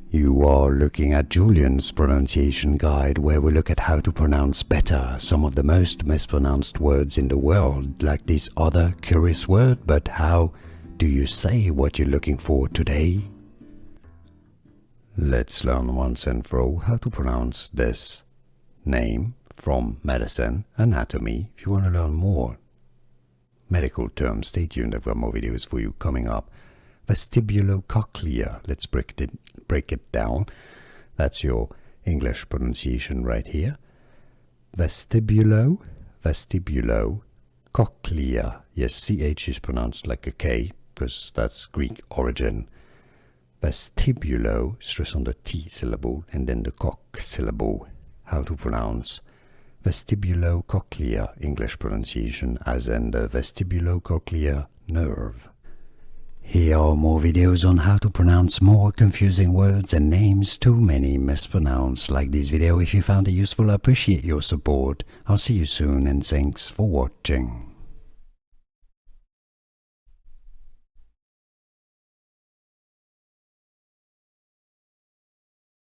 You are looking at Julian's pronunciation guide, where we look at how to pronounce better some of the most mispronounced words in the world, like this other curious word. But how do you say what you're looking for today? Let's learn once and for all how to pronounce this name from medicine, anatomy. If you want to learn more medical terms, stay tuned. I've got more videos for you coming up. Vestibulocochlear. Let's break it down. That's your English pronunciation right here. Vestibulocochlear. Yes, CH is pronounced like a K because that's Greek origin. Vestibulo, stress on the T syllable and then the cock syllable. How to pronounce vestibulocochlear, English pronunciation, as in the vestibulocochlear nerve. Here are more videos on how to pronounce more confusing words and names too many mispronounced. Like this video if you found it useful. I appreciate your support. I'll see you soon and thanks for watching.